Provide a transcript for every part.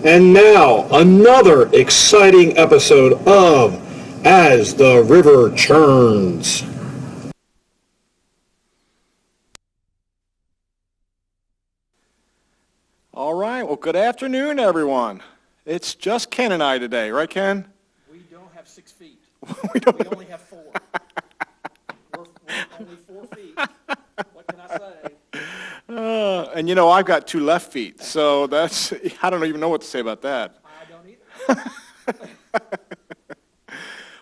And now, another exciting episode of As the River Churns. All right, well, good afternoon, everyone. It's just Ken and I today, right, Ken? We don't have 6 feet. we don't. We only have 4. We're only 4 feet. What can I say? And you know, I've got 2 left feet, so that's, I don't even know what to say about that. I don't either.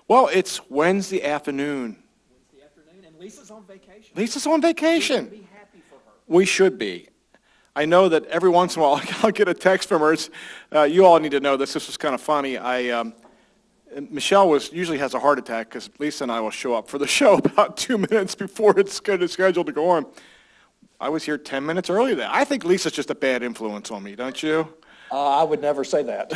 Well, it's Wednesday afternoon. Wednesday afternoon, and Lisa's on vacation. Lisa's on vacation. We should be happy for her. We should be. I know that every once in a while I'll get a text from her. You all need to know this. This was kind of funny. Michelle usually has a heart attack because Lisa and I will show up for the show about 2 minutes before it's scheduled to go on. I was here 10 minutes early there. I think Lisa's just a bad influence on me, don't you? I would never say that.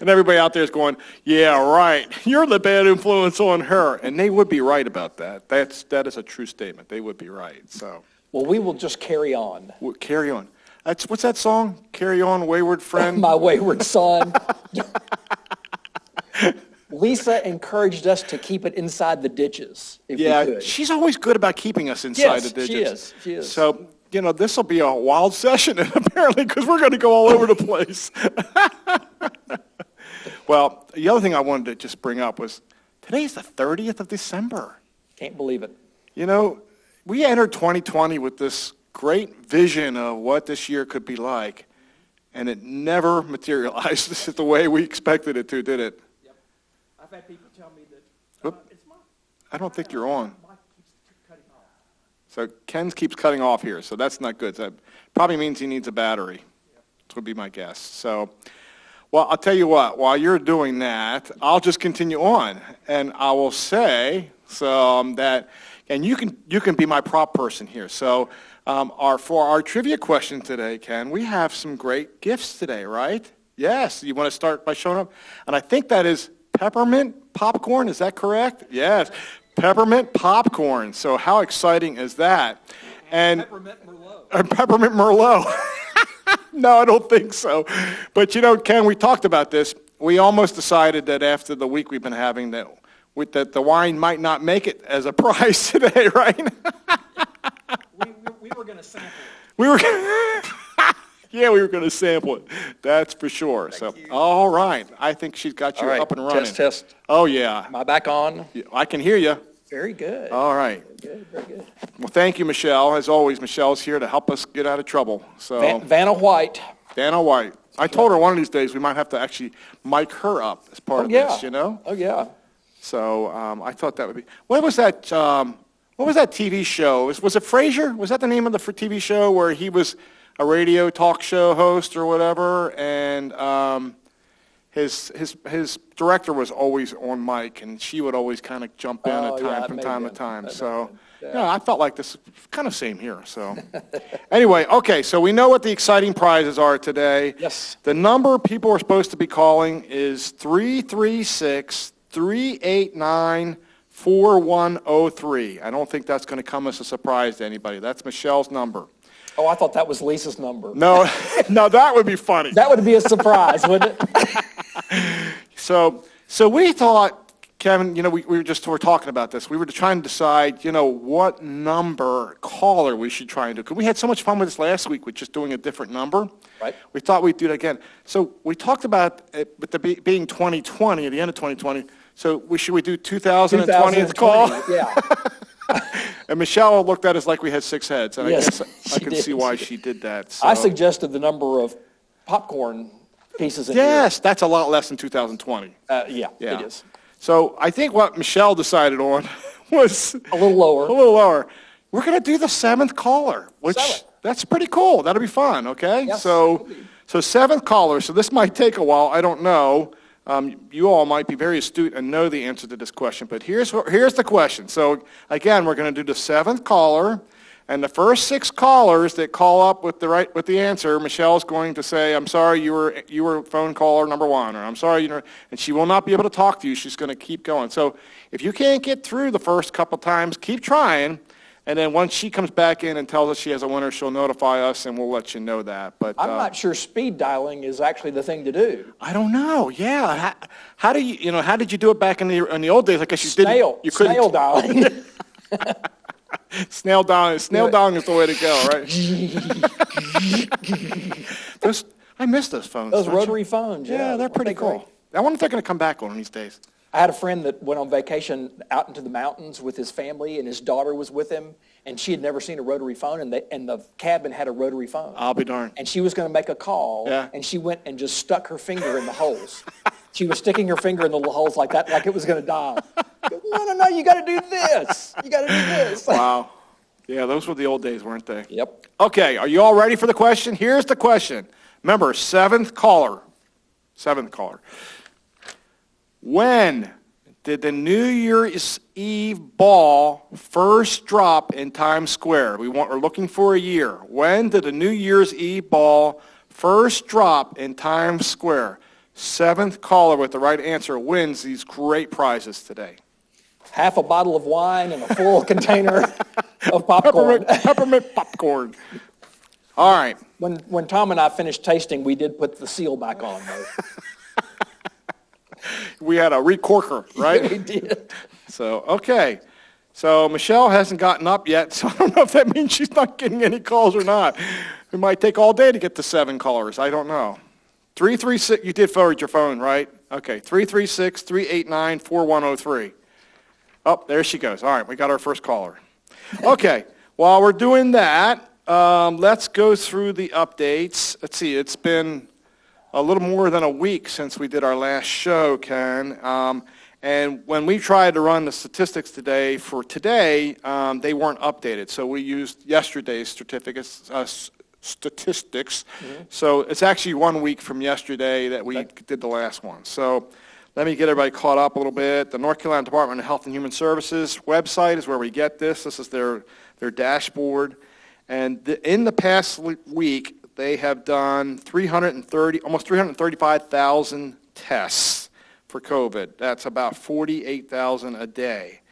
And everybody out there is going, yeah, right. You're the bad influence on her. And they would be right about that. That is a true statement. They would be right. So. Well, we will just carry on. Carry on. What's that song? Carry on, wayward friend. My wayward son. Lisa encouraged us to keep it inside the ditches, if we could. She's always good about keeping us inside the ditches. She is. So, you know, this will be a wild session, apparently, because we're going to go all over the place. Well, the other thing I wanted to just bring up was today's the 30th of December. Can't believe it. You know, we entered 2020 with this great vision of what this year could be like, and it never materialized the way we expected it to, did it? Yep. I've had people tell me that it's my... I don't think you're on. My keeps cutting off. So Ken keeps cutting off here, so that's not good. That probably means he needs a battery. That would be my guess. So, well, I'll tell you what. While you're doing that, I'll just continue on, and I will say that, and you can be my prop person here. So, for our trivia question today, Ken, we have some great gifts today, right? Yes. You want to start by showing up, and I think that is peppermint popcorn. Is that correct? Yes. Peppermint popcorn. So how exciting is that? And Peppermint Merlot. Peppermint Merlot. No, I don't think so. But, you know, Ken, we talked about this. We almost decided that after the week we've been having that the wine might not make it as a prize today, right? We were going to sample it. We were going to sample it. That's for sure. All right. I think she's got you up and running. Test. Oh, yeah. Am I back on? I can hear you. Very good. All right. Very good. Well, thank you, Michelle. As always, Michelle's here to help us get out of trouble. So, Vanna White. Vanna White. I told her one of these days we might have to actually mic her up as part of this, you know? Oh, yeah. So I thought that would be. What was that TV show? Was it Frasier? Was that the name of the TV show where he was a radio talk show host or whatever? And his director was always on mic, and she would always kind of jump in from time to time. So, yeah, I felt like this kind of same here. So, anyway, okay, so we know what the exciting prizes are today. Yes. The number people are supposed to be calling is 336-389-4103. I don't think that's going to come as a surprise to anybody. That's Michelle's number. Oh, I thought that was Lisa's number. No, that would be funny. That would be a surprise, wouldn't it? So we thought, Kevin, you know, we were talking about this. We were trying to decide, you know, what number caller we should try and do. Because we had so much fun with this last week with just doing a different number. Right. We thought we'd do it again. So we talked about it with being 2020, at the end of 2020. So should we do 2020th call? Yeah. And Michelle looked at us like we had 6 heads. And Yes, I guess I can see why she did that. So. I suggested the number of popcorn pieces in Yes, that's a lot less than 2020. Yeah, it is. So I think what Michelle decided on was A little lower. We're going to do the 7th caller, which 7th. That's pretty cool. That'll be fun, okay? Yes, So 7th caller. So this might take a while. I don't know. You all might be very astute and know the answer to this question, but here's the question. So again, we're going to do the 7th caller, and the first 6 callers that call up with the answer, Michelle's going to say, "I'm sorry, you were phone caller number 1," or "I'm sorry, and she will not be able to talk to you. She's going to keep going. So if you can't get through the first couple times, keep trying, And then once she comes back in and tells us she has a winner, she'll notify us, and we'll let you know that. But I'm not sure speed dialing is actually the thing to do. I don't know. Yeah. How do you, how did you do it back in the old days? I guess you didn't. You couldn't. Snail dialing. Snail dialing. Snail dialing is the way to go, right? I miss those phones. Those don't you? rotary phones. Yeah, they're pretty cool. Great? I wonder if they're going to come back one of these days. I had a friend that went on vacation out into the mountains with his family, and his daughter was with him, and she had never seen a rotary phone, and the cabin had a rotary phone. I'll be darned. And she was going to make a call, and she went and just stuck her finger in the holes. She was sticking her finger in the little holes like that, like it was going to die. No, you got to do this. You got to do this. Wow. Yeah, those were the old days, weren't they? Yep. Okay, are you all ready for the question? Here's the question. Remember, seventh caller. When did the New Year's Eve ball first drop in Times Square? We're looking for a year. When did the New Year's Eve ball first drop in Times Square? Seventh caller with the right answer wins these great prizes today. Half a bottle of wine and a full container of popcorn. Peppermint popcorn. All right. When Tom and I finished tasting, we did put the seal back on, though. We had a recorker, right? Yeah, we did. So, okay. So Michelle hasn't gotten up yet, so I don't know if that means she's not getting any calls or not. It might take all day to get to 7 callers. I don't know. 336, you did forward your phone, right? Okay, 336-389-4103. Oh, there she goes. All right, we got our first caller. Okay, while we're doing that, let's go through the updates. Let's see, it's been a little more than a week since we did our last show, Ken. And when we tried to run the statistics today, they weren't updated. So we used yesterday's statistics. Mm-hmm. So it's actually 1 week from yesterday that we did the last one. So let me get everybody caught up a little bit. The North Carolina Department of Health and Human Services website is where we get this. This is their dashboard. And in the past week, they have done almost 335,000 tests for COVID. That's about 48,000 a day.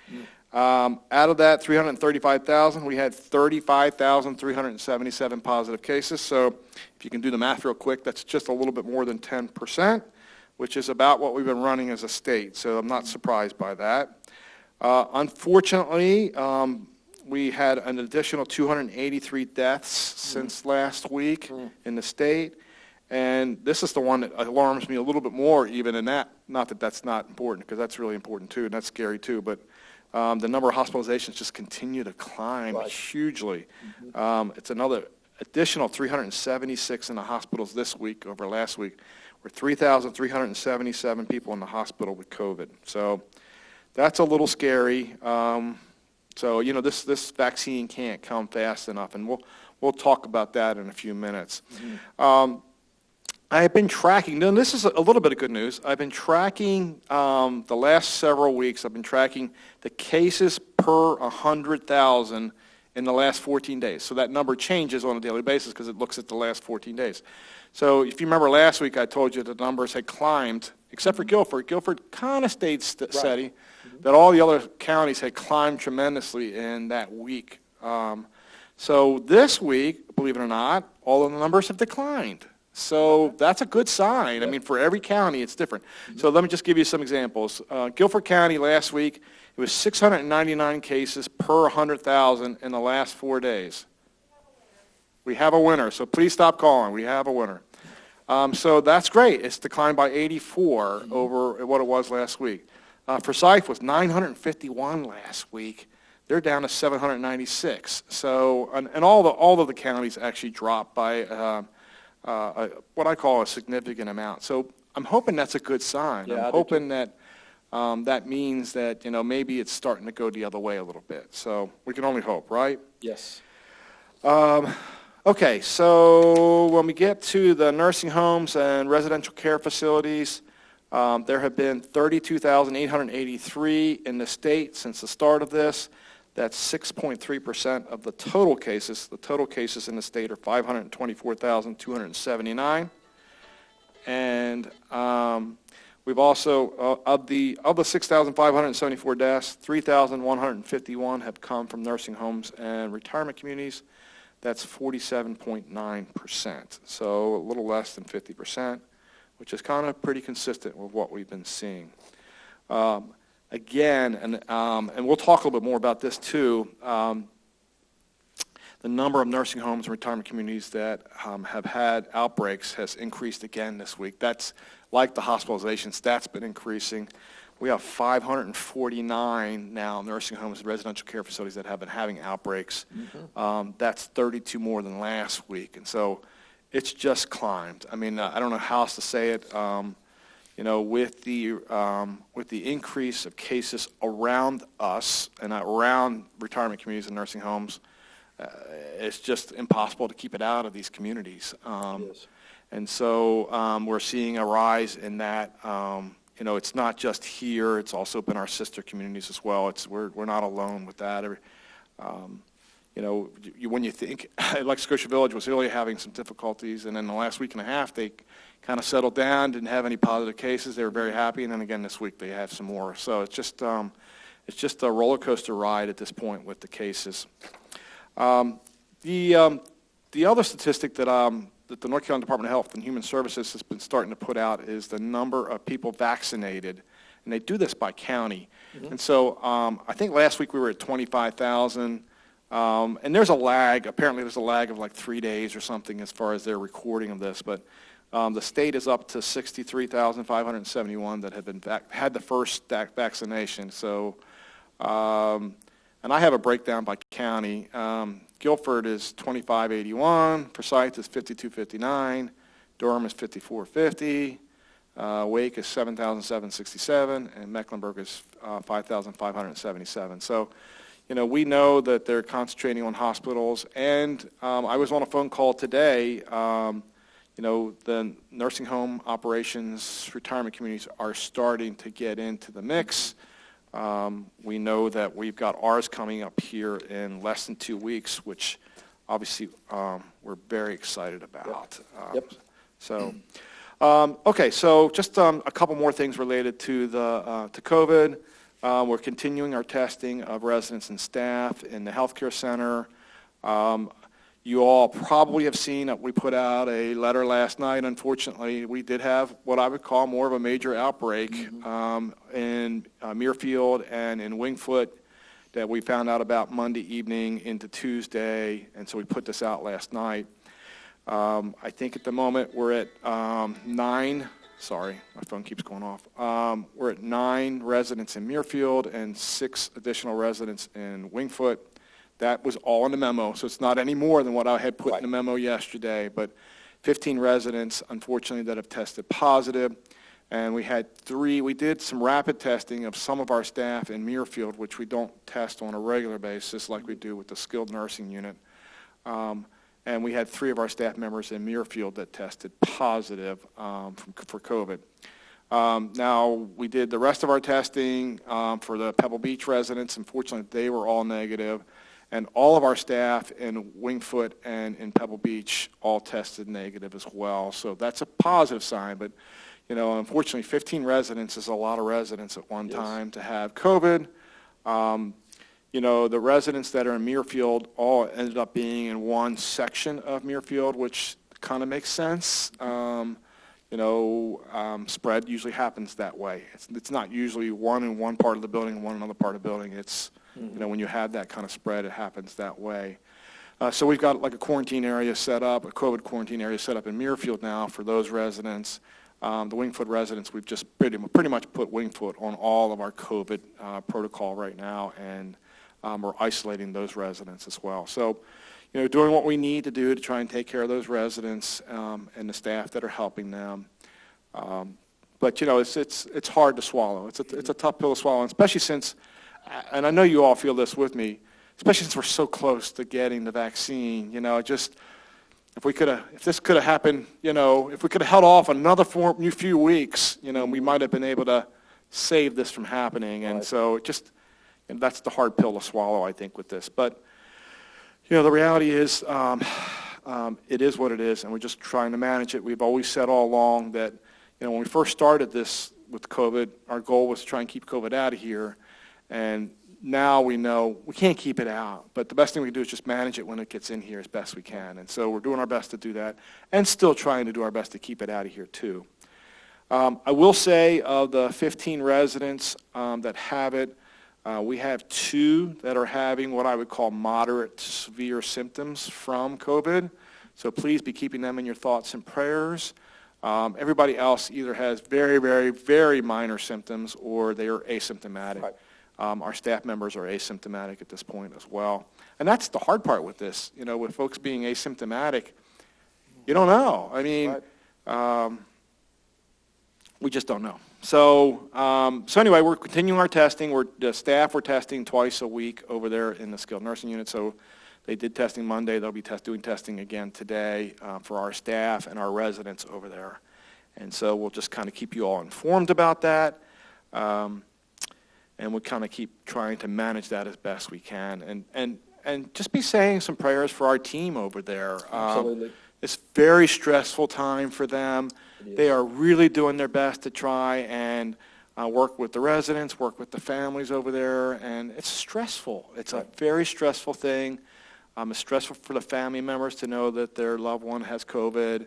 Out of that 335,000, we had 35,377 positive cases. So if you can do the math real quick, that's just a little bit more than 10%, which is about what we've been running as a state. So I'm not surprised by that. Unfortunately, we had an additional 283 deaths since last week in the state. And this is the one that alarms me a little bit more even in that. Not that that's not important, because that's really important too, and that's scary too. But the number of hospitalizations just continue to climb hugely. It's another additional 376 in the hospitals this week over last week. We're 3,377 people in the hospital with COVID. So that's a little scary. So, this vaccine can't come fast enough, and we'll talk about that in a few minutes. I have been tracking, now this is a little bit of good news. I've been tracking the last several weeks. I've been tracking the cases per 100,000 in the last 14 days. So that number changes on a daily basis because it looks at the last 14 days. So if you remember last week, I told you the numbers had climbed, except for Guilford. Guilford kind of stayed steady. That all the other counties had climbed tremendously in that week. So this week, believe it or not, all of the numbers have declined. So that's a good sign. I mean, for every county, it's different. So let me just give you some examples. Guilford County last week, it was 699 cases per 100,000 in the last 4 days. We have a winner, so please stop calling. We have a winner. So that's great. It's declined by 84 over what it was last week. Forsyth was 951 last week. They're down to 796. So, and all of the counties actually dropped by what I call a significant amount. So I'm hoping that's a good sign. Yeah, I'm hoping that that means that maybe it's starting to go the other way a little bit. So we can only hope, right? Yes. Okay, so when we get to the nursing homes and residential care facilities, there have been 32,883 in the state since the start of this. That's 6.3% of the total cases. The total cases in the state are 524,279. And We've also, of the 6,574 deaths, 3,151 have come from nursing homes and retirement communities. That's 47.9%, so a little less than 50%, which is kind of pretty consistent with what we've been seeing. Again, and we'll talk a little bit more about this too, the number of nursing homes and retirement communities that have had outbreaks has increased again this week. That's like the hospitalizations, that's been increasing. We have 549 now nursing homes and residential care facilities that have been having outbreaks. That's 32 more than last week, and so it's just climbed. I mean, I don't know how else to say it. With the increase of cases around us and around retirement communities and nursing homes, it's just impossible to keep it out of these communities. And so we're seeing a rise in that. It's not just here; it's also been our sister communities as well. We're not alone with that. When you think, like Scotia Village was really having some difficulties, and in the last week and a half, they kind of settled down, didn't have any positive cases. They were very happy, and then again this week they have some more. So it's just a roller coaster ride at this point with the cases. The other statistic that the North Carolina Department of Health and Human Services has been starting to put out is the number of people vaccinated, and they do this by county. And so I think last week we were at 25,000, and there's a lag. Apparently there's a lag of like 3 days or something as far as their recording of this, but the state is up to 63,571 that have been had the first vaccination. So, and I have a breakdown by county. Guilford is 2,581, Forsyth is 5,259, Durham is 5,450, Wake is 7,767, and Mecklenburg is 5,577. So, we know that they're concentrating on hospitals, and I was on a phone call today. The nursing home operations, retirement communities are starting to get into the mix. We know that we've got ours coming up here in less than 2 weeks, which obviously we're very excited about. So, okay, so just a couple more things related to to COVID. We're continuing our testing of residents and staff in the healthcare center. You all probably have seen that we put out a letter last night. Unfortunately, we did have what I would call more of a major outbreak in Muirfield and in Wingfoot that we found out about Monday evening into Tuesday, and so we put this out last night. I think at the moment we're at 9. Sorry, my phone keeps going off. We're at 9 residents in Muirfield and 6 additional residents in Wingfoot. That was all in the memo, so it's not any more than what I had put in the memo yesterday, but 15 residents, unfortunately, that have tested positive, and we did some rapid testing of some of our staff in Muirfield, which we don't test on a regular basis like we do with the skilled nursing unit, and we had 3 of our staff members in Muirfield that tested positive for COVID. Now, we did the rest of our testing for the Pebble Beach residents. Unfortunately, they were all negative. And all of our staff in Wingfoot and in Pebble Beach all tested negative as well. So that's a positive sign. But, unfortunately, 15 residents is a lot of residents at one time to have COVID. The residents that are in Muirfield all ended up being in one section of Muirfield, which kind of makes sense. Spread usually happens that way. It's not usually one in one part of the building and one in another part of the building. It's when you have that kind of spread, it happens that way. So we've got like a quarantine area set up, a COVID quarantine area set up in Muirfield now for those residents. The Wingfoot residents, we've just pretty much put Wingfoot on all of our COVID protocol right now, and we're isolating those residents as well. So, doing what we need to do to try and take care of those residents and the staff that are helping them. But it's hard to swallow. It's a tough pill to swallow, especially since. And I know you all feel this with me, especially since we're so close to getting the vaccine. If this could have happened, if we could have held off another few weeks, we might have been able to save this from happening. And so that's the hard pill to swallow, I think, with this. But, the reality is it is what it is, and we're just trying to manage it. We've always said all along that, when we first started this with COVID. Our goal was to try and keep COVID out of here, and now we know we can't keep it out, but the best thing we can do is just manage it when it gets in here as best we can. And so we're doing our best to do that and still trying to do our best to keep it out of here too. I will say of the 15 residents that have it, we have 2 that are having what I would call moderate to severe symptoms from COVID. So please be keeping them in your thoughts and prayers. Everybody else either has very, very, very minor symptoms or they are asymptomatic. Right. Our staff members are asymptomatic at this point as well. And that's the hard part with this, with folks being asymptomatic. You don't know. I mean, right. We just don't know. So anyway, we're continuing our testing. The staff we're testing twice a week over there in the skilled nursing unit. So they did testing Monday. They'll be doing testing again today for our staff and our residents over there. And so we'll just kind of keep you all informed about that. And we'll kind of keep trying to manage that as best we can. And just be saying some prayers for our team over there. Absolutely. It's a very stressful time for them. They are really doing their best to try and work with the residents, work with the families over there, and it's stressful. It's a very stressful thing. It's stressful for the family members to know that their loved one has COVID.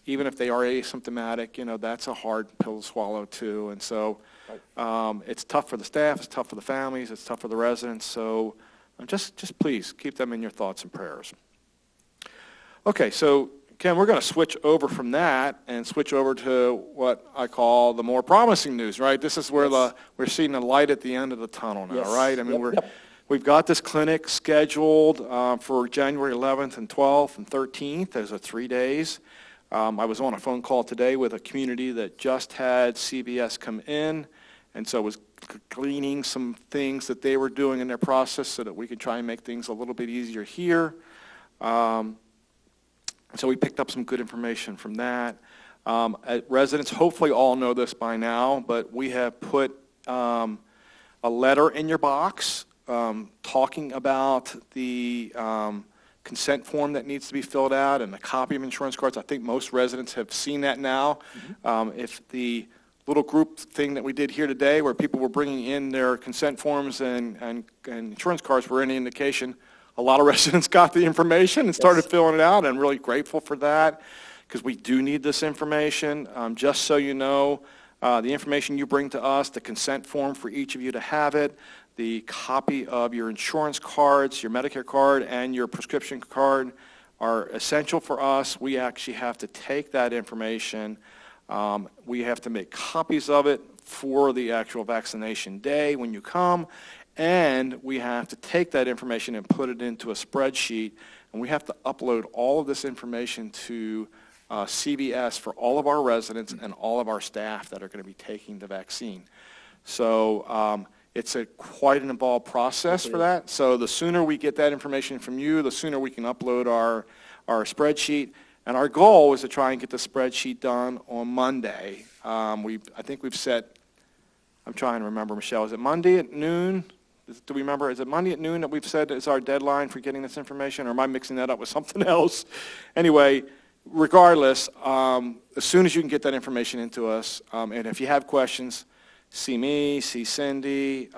Even if they are asymptomatic, that's a hard pill to swallow too. And so it's tough for the staff, it's tough for the families, it's tough for the residents. So just please keep them in your thoughts and prayers. Okay, so Ken, we're going to switch over from that and switch over to what I call the more promising news, right? This is where we're seeing the light at the end of the tunnel now, right? I mean, we've got this clinic scheduled for January 11th and 12th and 13th. Those are 3 days. I was on a phone call today with a community that just had CVS come in, and so was gleaning some things that they were doing in their process so that we could try and make things a little bit easier here. So we picked up some good information from that. Residents hopefully all know this by now, but we have put a letter in your box talking about the consent form that needs to be filled out and a copy of insurance cards. I think most residents have seen that now. If the little group thing that we did here today where people were bringing in their consent forms and insurance cards were any indication, a lot of residents got the information and started filling it out, and I'm really grateful for that because we do need this information. Just so you know, the information you bring to us, the consent form for each of you to have it, the copy of your insurance cards, your Medicare card, and your prescription card are essential for us. We actually have to take that information. We have to make copies of it for the actual vaccination day when you come. And we have to take that information and put it into a spreadsheet, and we have to upload all of this information to CVS for all of our residents and all of our staff that are going to be taking the vaccine. So it's quite an involved process for that. So the sooner we get that information from you, the sooner we can upload our spreadsheet. And our goal is to try and get the spreadsheet done on Monday. I think we've set, I'm trying to remember, Michelle, is it Monday at noon? Do we remember, is it Monday at noon that we've said is our deadline for getting this information, or am I mixing that up with something else? Anyway, regardless, as soon as you can get that information into us, and if you have questions, see me, see Cindy.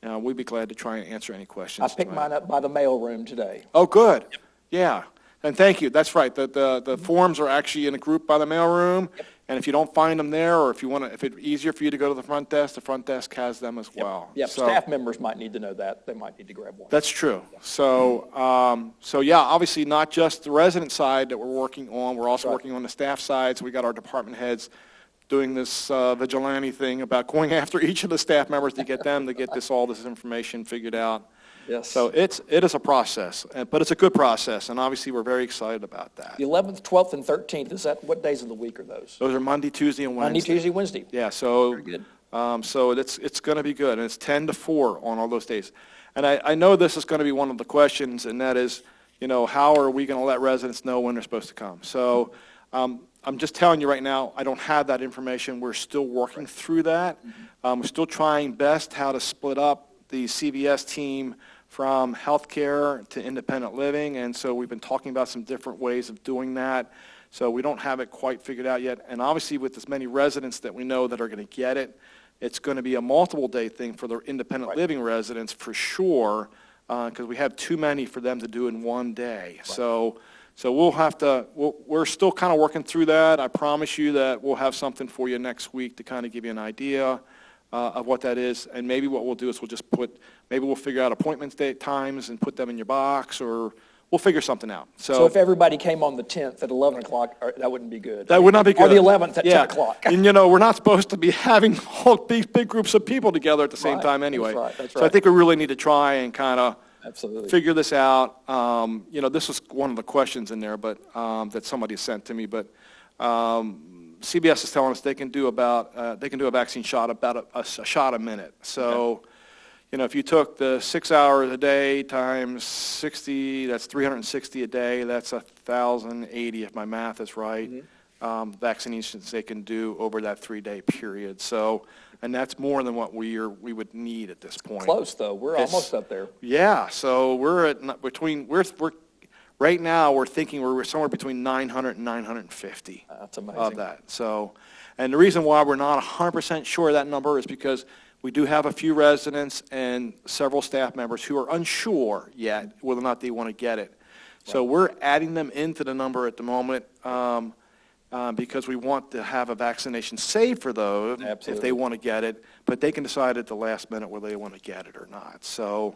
We'd be glad to try and answer any questions. I picked mine up by the mailroom today. Oh, good. Yep. Yeah. And thank you. That's right. The forms are actually in a group by the mailroom. Yep. And if you don't find them there, or if it's easier for you to go to the front desk has them as well. Yep. So, staff members might need to know that. They might need to grab one. That's true. Yep. So yeah, obviously not just the resident side that we're working on. We're also working on the staff side. So we got our department heads doing this vigilante thing about going after each of the staff members to get them to get all this information figured out. Yes. So it is a process, but it's a good process, and obviously we're very excited about that. The 11th, 12th, and 13th, what days of the week are those? Those are Monday, Tuesday, and Wednesday. Monday, Tuesday, Wednesday. Yeah, so very good. So it's going to be good, and it's 10 to 4 on all those days. And I know this is going to be one of the questions, and that is, how are we going to let residents know when they're supposed to come? So I'm just telling you right now, I don't have that information. We're still working through that. We're still trying best how to split up the CVS team from healthcare to independent living, and so we've been talking about some different ways of doing that So we don't have it quite figured out yet. And obviously with as many residents that we know that are going to get it, it's going to be a multiple day thing for the independent living residents for sure, because we have too many for them to do in one day. Right. So we'll have to, we're still kind of working through that. I promise you that we'll have something for you next week to kind of give you an idea of what that is. And maybe what we'll do is maybe we'll figure out appointment date times and put them in your box, or we'll figure something out. So if everybody came on the 10th at 11 o'clock, that wouldn't be good. That would not be good. Or the 11th at 10 o'clock. And, we're not supposed to be having all these big groups of people together at the same time anyway. That's right. So I think we really need to try and kind of Absolutely. figure this out. This was one of the questions in there, but that somebody sent to me. But CBS is telling us they can do a vaccine shot about a shot a minute. So, if you took the 6 hours a day times 60, that's 360 a day. That's 1,080 if my math is right. Mm-hmm. Vaccinations they can do over that 3-day period. So. And that's more than what we would need at this point. Close though, we're almost up there. Yeah, so we're at right now we're thinking we're somewhere between 900 and 950. That's amazing. Of that. So, and the reason why we're not 100% sure of that number is because we do have a few residents and several staff members who are unsure yet whether or not they want to get it. Right. So we're adding them into the number at the moment. Because we want to have a vaccination saved for those if they want to get it, but they can decide at the last minute whether they want to get it or not. So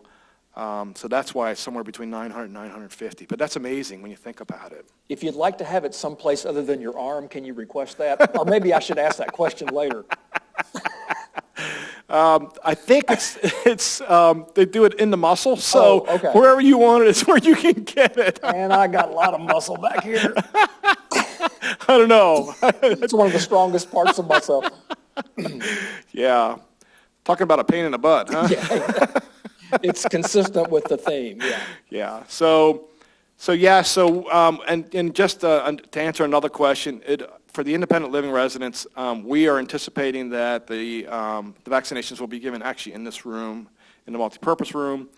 that's why it's somewhere between 900 and 950. But that's amazing when you think about it. If you'd like to have it someplace other than your arm, can you request that? Or maybe I should ask that question later. I think it's they do it in the muscle, so wherever you want it is where you can get it. And I got a lot of muscle back here. I don't know. It's one of the strongest parts of myself. Yeah. Talking about a pain in the butt, huh? Yeah. It's consistent with the theme, yeah. Yeah. And just to answer another question, for the independent living residents, we are anticipating that the vaccinations will be given actually in this room, in the multipurpose room.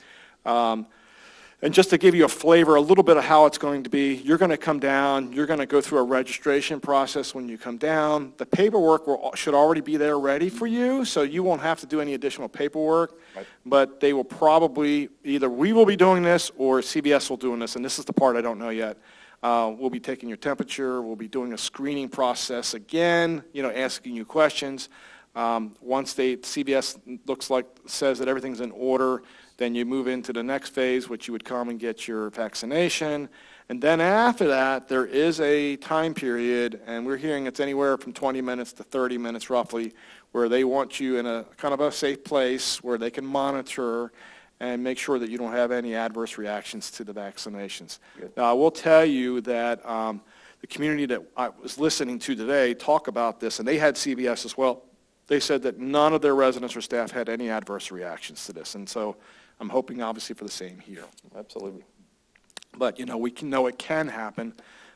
And just to give you a flavor, a little bit of how it's going to be, you're going to come down, you're going to go through a registration process when you come down. The paperwork should already be there ready for you, so you won't have to do any additional paperwork. Right. But they will probably, either we will be doing this or CBS will be doing this, and this is the part I don't know yet. We'll be taking your temperature, we'll be doing a screening process again, asking you questions. Once CBS says that everything's in order, then you move into the next phase, which you would come and get your vaccination. And then after that, there is a time period, and we're hearing it's anywhere from 20 minutes to 30 minutes roughly, where they want you in a kind of a safe place where they can monitor and make sure that you don't have any adverse reactions to the vaccinations. Good. Now, I will tell you that the community that I was listening to today talk about this, and they had CBS as well. They said that none of their residents or staff had any adverse reactions to this, and so I'm hoping, obviously, for the same here. Absolutely. But, we know it can happen.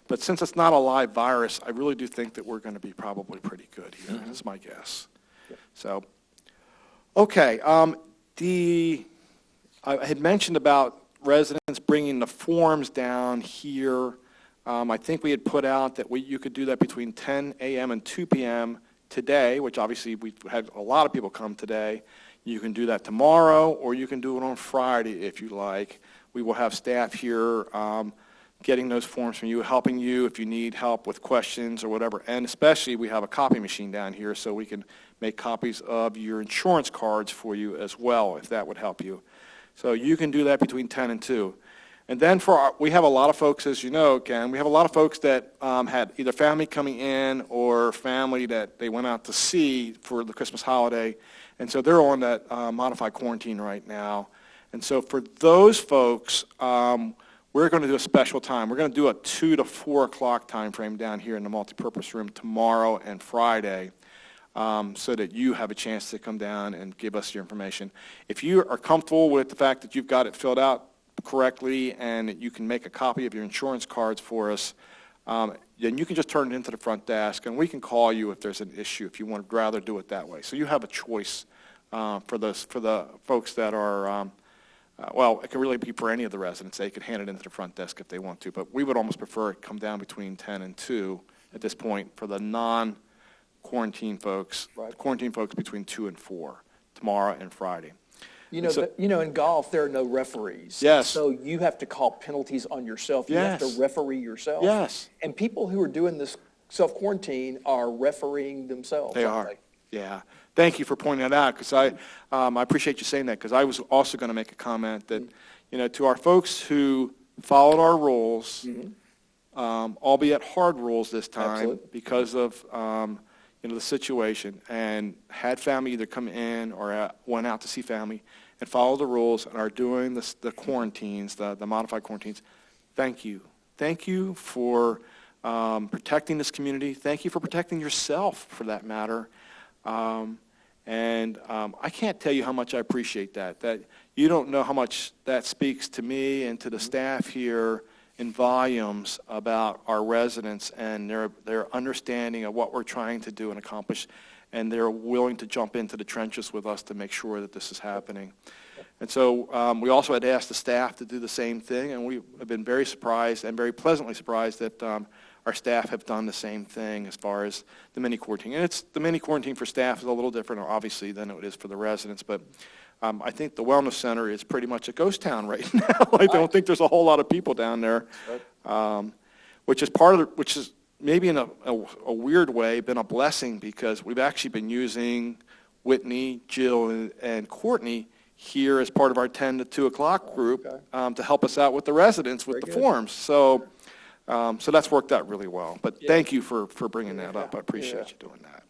But since it's not a live virus, I really do think that we're going to be probably pretty good here. Mm-hmm. That's my guess. Yeah. So, okay. I had mentioned about residents bringing the forms down here. I think we had put out that you could do that between 10 a.m. and 2 p.m. today, which obviously we've had a lot of people come today. You can do that tomorrow, or you can do it on Friday if you like. We will have staff here getting those forms from you, helping you if you need help with questions or whatever. And especially we have a copy machine down here so we can make copies of your insurance cards for you as well, if that would help you. So you can do that between 10 and 2. And then we have a lot of folks, as you know, Ken, we have a lot of folks that had either family coming in or family that they went out to see for the Christmas holiday. And so they're on that modified quarantine right now. And so for those folks, we're going to do a special time. We're going to do a 2 to 4 o'clock time frame down here in the multipurpose room tomorrow and Friday, so that you have a chance to come down and give us your information. If you are comfortable with the fact that you've got it filled out correctly and that you can make a copy of your insurance cards for us, then you can just turn it into the front desk, and we can call you if there's an issue, if you would rather do it that way. So you have a choice for the folks that are, well, it can really be for any of the residents. They could hand it into the front desk if they want to, but we would almost prefer it come down between 10 and 2 at this point for the non-quarantine folks. Right. Quarantine folks between 2 and 4, tomorrow and Friday. You know, in golf, there are no referees. Yes. So you have to call penalties on yourself. You have Yes. to referee yourself. Yes. And people who are doing this self-quarantine are refereeing themselves. They are. Yeah. Thank you for pointing that out, because I appreciate you saying that, because I was also going to make a comment that, you know, to our folks who followed our rules, albeit hard rules this time, Absolutely. because of you know, the situation, and had family either come in or went out to see family and follow the rules and are doing the quarantines, the modified quarantines. Thank you. Thank you for protecting this community. Thank you for protecting yourself, for that matter. I can't tell you how much I appreciate that. That you don't know how much that speaks to me and to the staff here in volumes about our residents and their understanding of what we're trying to do and accomplish, and they're willing to jump into the trenches with us to make sure that this is happening. And so we also had asked the staff to do the same thing, and we have been very surprised and very pleasantly surprised that our staff have done the same thing as far as the mini quarantine. And the mini quarantine for staff is a little different, obviously, than it is for the residents, but I think the wellness center is pretty much a ghost town right now. I don't think there's a whole lot of people down there, which is maybe in a weird way been a blessing, because we've actually been using Whitney, Jill, and Courtney here as part of our 10 to 2 o'clock group to help us out with the residents with the forms. So that's worked out really well. But thank you for bringing that up. I appreciate you doing that.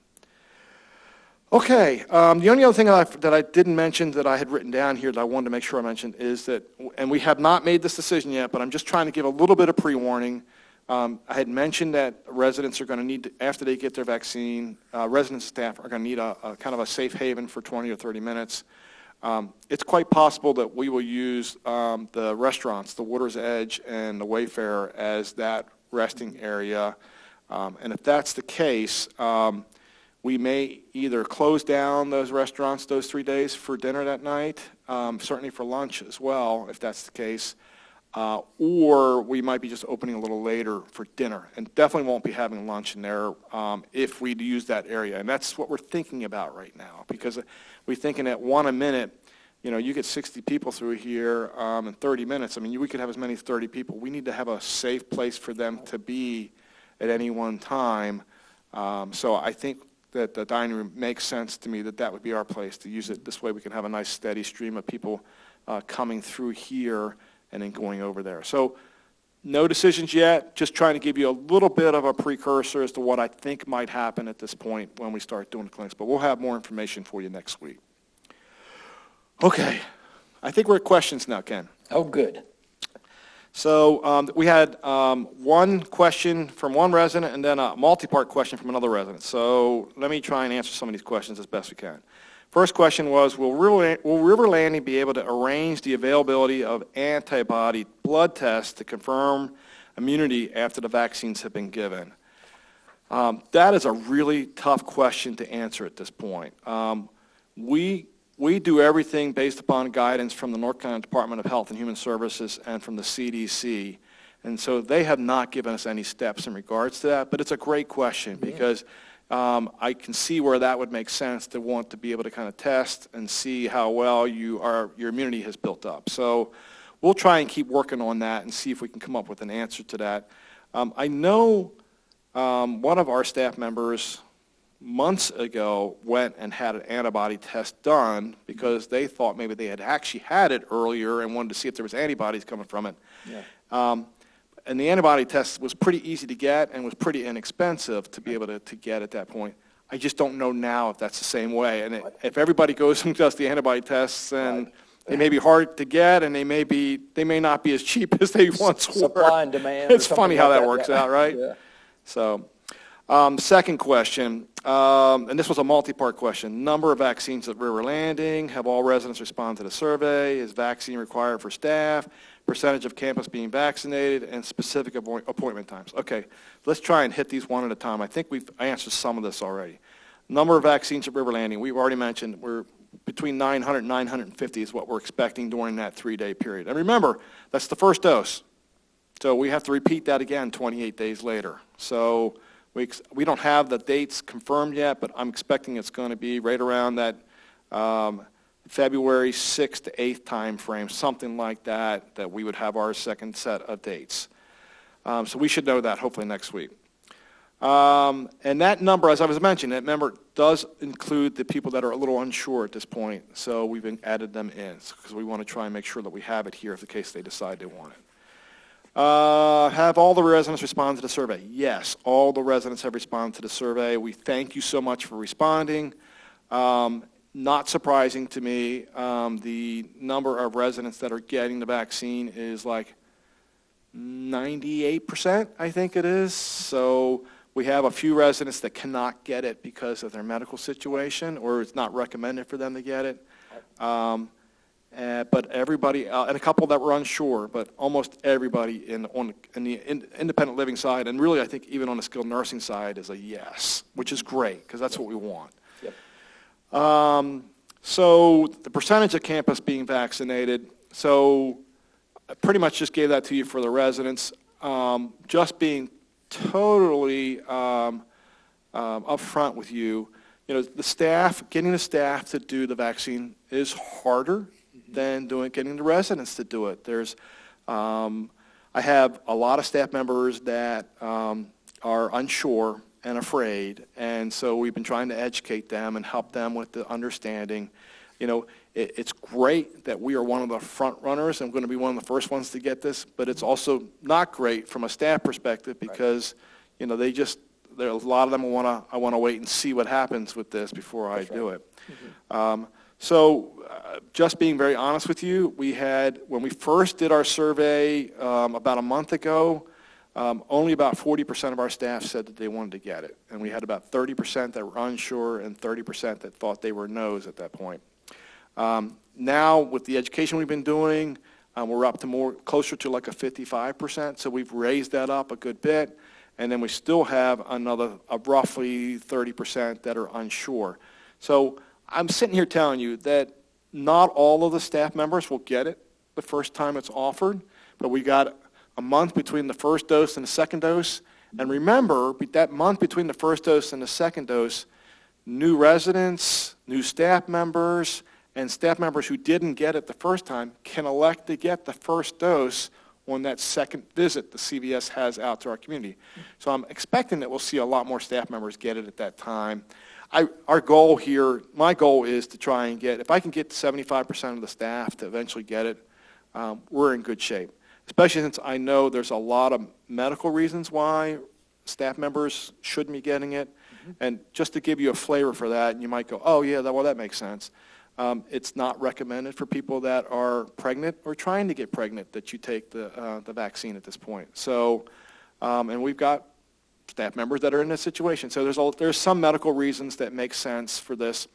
Okay, the only other thing that I didn't mention that I had written down here that I wanted to make sure I mentioned is that, and we have not made this decision yet, but I'm just trying to give a little bit of pre-warning. I had mentioned that residents are going to need, after they get their vaccine, residents and staff are going to need a kind of a safe haven for 20 or 30 minutes. It's quite possible that we will use the restaurants, the Water's Edge and the Wayfarer, as that resting area. And if that's the case, we may either close down those restaurants those 3 days for dinner that night, certainly for lunch as well, if that's the case, or we might be just opening a little later for dinner, and definitely won't be having lunch in there if we use that area. And that's what we're thinking about right now, because we're thinking at 1 a minute, you know, you get 60 people through here in 30 minutes. I mean, we could have as many as 30 people. We need to have a safe place for them to be at any one time. So I think that the dining room makes sense to me, that would be our place to use it. This way we can have a nice steady stream of people coming through here and then going over there. So no decisions yet, just trying to give you a little bit of a precursor as to what I think might happen at this point when we start doing the clinics. But we'll have more information for you next week. Okay, I think we're at questions now, Ken. Oh, good. So we had one question from one resident and then a multi-part question from another resident. So let me try and answer some of these questions as best we can. First question was, will River Landing be able to arrange the availability of antibody blood tests to confirm immunity after the vaccines have been given? That is a really tough question to answer at this point. We do everything based upon guidance from the North Carolina Department of Health and Human Services and from the CDC. And so they have not given us any steps in regards to that, but it's a great question because I can see where that would make sense to want to be able to kind of test and see how well your immunity has built up. So we'll try and keep working on that and see if we can come up with an answer to that. I know one of our staff members months ago went and had an antibody test done because they thought maybe they had actually had it earlier and wanted to see if there was antibodies coming from it. Yeah. And the antibody test was pretty easy to get and was pretty inexpensive to be able to get at that point. I just don't know now if that's the same way. And if everybody goes and does the antibody tests, and they may be hard to get, and they may not be as cheap as they once were. Supply and demand. It's funny how that works out, right? Yeah. So, second question, and this was a multi-part question. Number of vaccines at River Landing. Have all residents responded to the survey? Is vaccine required for staff? Percentage of campus being vaccinated, and specific appointment times. Okay, let's try and hit these one at a time. I think we've answered some of this already. Number of vaccines at River Landing. We've already mentioned between 900 and 950 is what we're expecting during that 3-day period. And remember, that's the first dose. So we have to repeat that again 28 days later. So we don't have the dates confirmed yet, but I'm expecting it's going to be right around that February 6th to 8th time frame, something like that, that we would have our second set of dates. So we should know that hopefully next week. And that number, as I was mentioning, that number does include the people that are a little unsure at this point. So we've added them in because we want to try and make sure that we have it here if the case they decide they want it. Have all the residents respond to the survey? Yes, all the residents have responded to the survey. We thank you so much for responding. Not surprising to me, the number of residents that are getting the vaccine is like 98%, I think it is. So we have a few residents that cannot get it because of their medical situation, or it's not recommended for them to get it. But everybody, and a couple that were unsure, but almost everybody in the independent living side, and really I think even on the skilled nursing side, is a yes, which is great because that's what we want. Yep. So the percentage of campus being vaccinated, so I pretty much just gave that to you for the residents. Just being totally upfront with you, the staff, getting the staff to do the vaccine is harder than getting the residents to do it. I have a lot of staff members that are unsure and afraid, and so we've been trying to educate them and help them with the understanding. It's great that we are one of the front runners and going to be one of the first ones to get this, but it's also not great from a staff perspective because, there are a lot of them I want to wait and see what happens with this before I do it. Mm-hmm. Just being very honest with you, when we first did our survey about a month ago, only about 40% of our staff said that they wanted to get it. And we had about 30% that were unsure and 30% that thought they were no's at that point. Now, with the education we've been doing, we're up to closer to like a 55%. So we've raised that up a good bit. And then we still have another roughly 30% that are unsure. So I'm sitting here telling you that not all of the staff members will get it the first time it's offered, but we got a month between the first dose and the second dose. And remember, that month between the first dose and the second dose, new residents, new staff members, and staff members who didn't get it the first time can elect to get the first dose on that second visit the CVS has out to our community. So I'm expecting that we'll see a lot more staff members get it at that time. Our goal here, my goal is to try and if I can get 75% of the staff to eventually get it, we're in good shape. Especially since I know there's a lot of medical reasons why staff members shouldn't be getting it. Mm-hmm. And just to give you a flavor for that, and you might go, oh yeah, that makes sense. It's not recommended for people that are pregnant or trying to get pregnant that you take the vaccine at this point. So, and we've got staff members that are in this situation. So there's some medical reasons that make sense for this.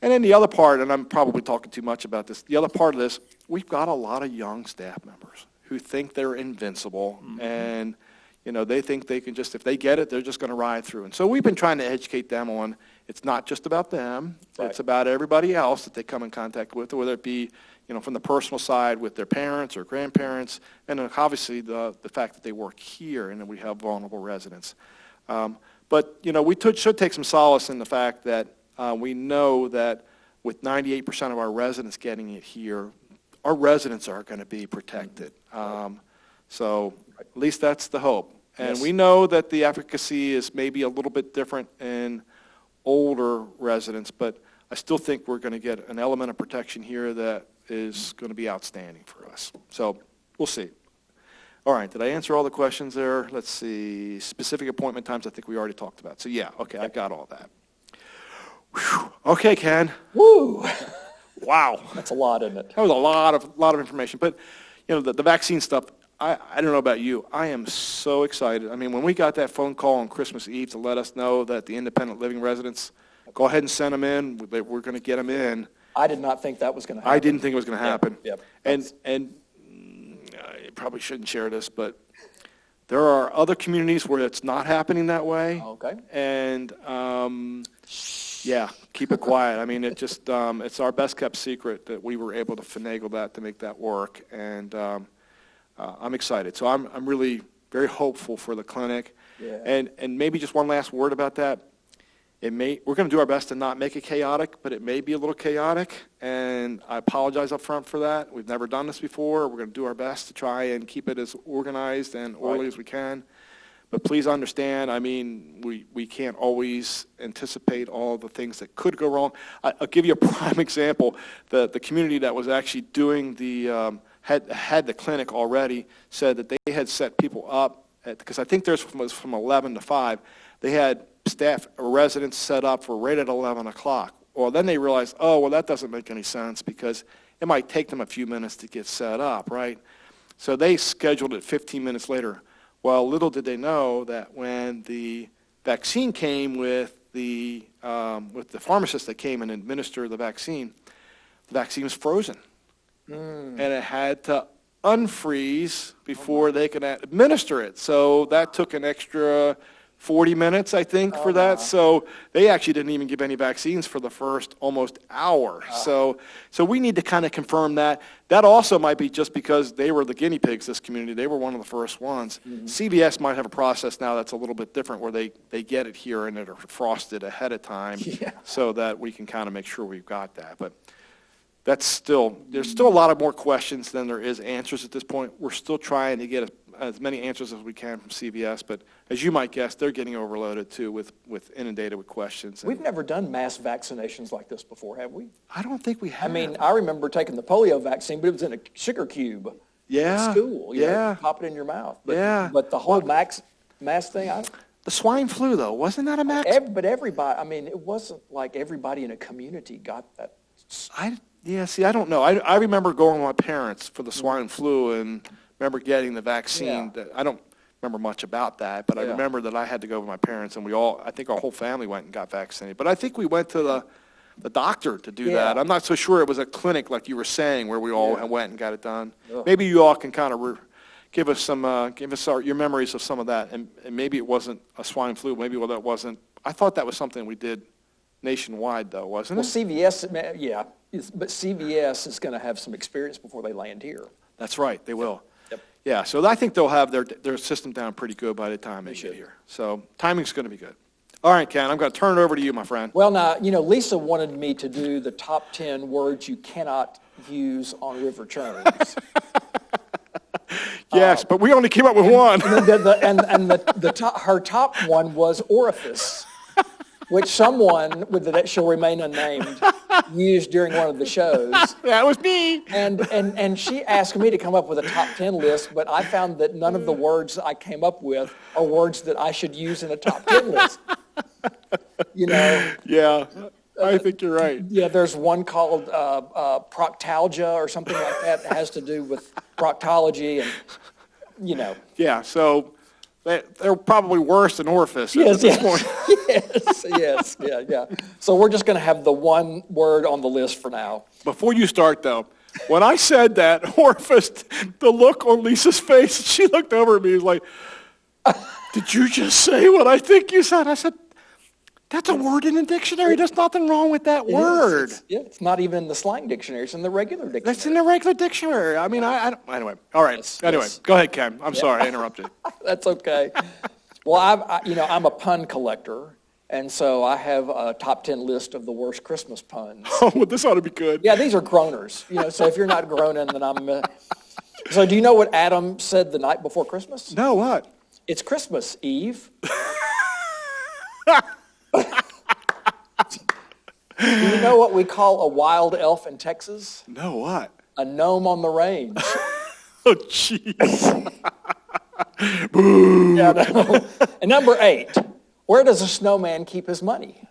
And then the other part, and I'm probably talking too much about this, the other part of this, we've got a lot of young staff members who think they're invincible, mm-hmm. and they think they can just, if they get it, they're just going to ride through. And so we've been trying to educate them on it's not just about them, right. It's about everybody else that they come in contact with, whether it be from the personal side with their parents or grandparents, and then obviously the fact that they work here and that we have vulnerable residents. But we should take some solace in the fact that we know that with 98% of our residents getting it here, our residents are going to be protected. So at least that's the hope. And yes. We know that the efficacy is maybe a little bit different in older residents, but I still think we're going to get an element of protection here that is going to be outstanding for us. So we'll see. All right, did I answer all the questions there? Let's see. Specific appointment times, I think we already talked about. So yeah, okay, I got all that. Whew. Okay, Ken. Woo! Wow. That's a lot, isn't it? That was a lot of information. But the vaccine stuff, I don't know about you. I am so excited. I mean, when we got that phone call on Christmas Eve to let us know that the independent living residents, go ahead and send them in. We're going to get them in. I did not think that was going to happen. I didn't think it was going to happen. Yep. And I probably shouldn't share this, but There are other communities where it's not happening that way. Okay. And, yeah, keep it quiet. I mean, it just, it's our best kept secret that we were able to finagle that to make that work. And I'm excited. So I'm really very hopeful for the clinic. Yeah. And maybe just one last word about that. We're going to do our best to not make it chaotic, but it may be a little chaotic, and I apologize up front for that. We've never done this before. We're going to do our best to try and keep it as organized and orderly as we can. But please understand, I mean, we can't always anticipate all the things that could go wrong. I'll give you a prime example. The community that was actually doing had the clinic already said that they had set people up, because I think theirs was from 11 to 5. They had staff or residents set up for right at 11 o'clock. Well, then they realized, oh, well, that doesn't make any sense because it might take them a few minutes to get set up, right? So they scheduled it 15 minutes later. Well, little did they know that when the vaccine came with the pharmacist that came and administered the vaccine was frozen. And it had to unfreeze before they could administer it. So that took an extra 40 minutes, I think, for that. So they actually didn't even give any vaccines for the first almost hour. So we need to kind of confirm that. That also might be just because they were the guinea pigs, this community. They were one of the first ones. CVS might have a process now that's a little bit different where they get it here and they're frosted ahead of time so that we can kind of make sure we've got that. But there's still a lot of more questions than there is answers at this point. We're still trying to get as many answers as we can from CVS, but as you might guess, they're getting overloaded too with inundated with questions. We've never done mass vaccinations like this before, have we? I don't think we have. I mean, I remember taking the polio vaccine, but it was in a sugar cube at school. You know, pop it in your mouth. But the whole mass thing, the swine flu, though, wasn't that a max? But everybody, I mean, it wasn't like everybody in a community got that. I don't know. I remember going with my parents for the swine flu and remember getting the vaccine. I don't remember much about that, but I remember that I had to go with my parents, and I think our whole family went and got vaccinated. But I think we went to the doctor to do that. I'm not so sure it was a clinic like you were saying where we all went and got it done. Maybe you all can kind of give us your memories of some of that, and maybe it wasn't a swine flu. Maybe that wasn't. I thought that was something we did nationwide, though, wasn't it? Well, CVS, but CVS is going to have some experience before they land here. That's right, they will. Yep. Yeah, so I think they'll have their system down pretty good by the time they get here. So timing's going to be good. All right, Ken, I'm going to turn it over to you, my friend. Well, now, Lisa wanted me to do the top 10 words you cannot use on River Churns. Yes, but we only came up with one. Her top one was orifice, which someone that shall remain unnamed used during one of the shows. That was me. And she asked me to come up with a top 10 list, but I found that none of the words I came up with are words that I should use in a top 10 list. Yeah, I think you're right. Yeah, there's one called proctalgia or something like that that has to do with proctology and, Yeah, so they're probably worse than orifice at this point. Yes, yeah. So we're just going to have the one word on the list for now. Before you start, though, when I said that, orifice, the look on Lisa's face, she looked over at me and was like, did you just say what I think you said? I said, that's a word in the dictionary. There's nothing wrong with that word. It's not even in the slang dictionary. It's in the regular dictionary. That's in the regular dictionary. I mean, I don't, anyway. All right. Anyway, go ahead, Ken. I'm sorry I interrupted. That's okay. Well, I'm a pun collector, and so I have a top 10 list of the worst Christmas puns. Oh, well, this ought to be good. Yeah, these are groaners. So if you're not groaning, then I'm... So do you know what Adam said the night before Christmas? No, what? It's Christmas Eve. Do you know what we call a wild elf in Texas? No, what? A gnome on the range. Oh, jeez. Boo. Yeah, no. And number 8, where does a snowman keep his money?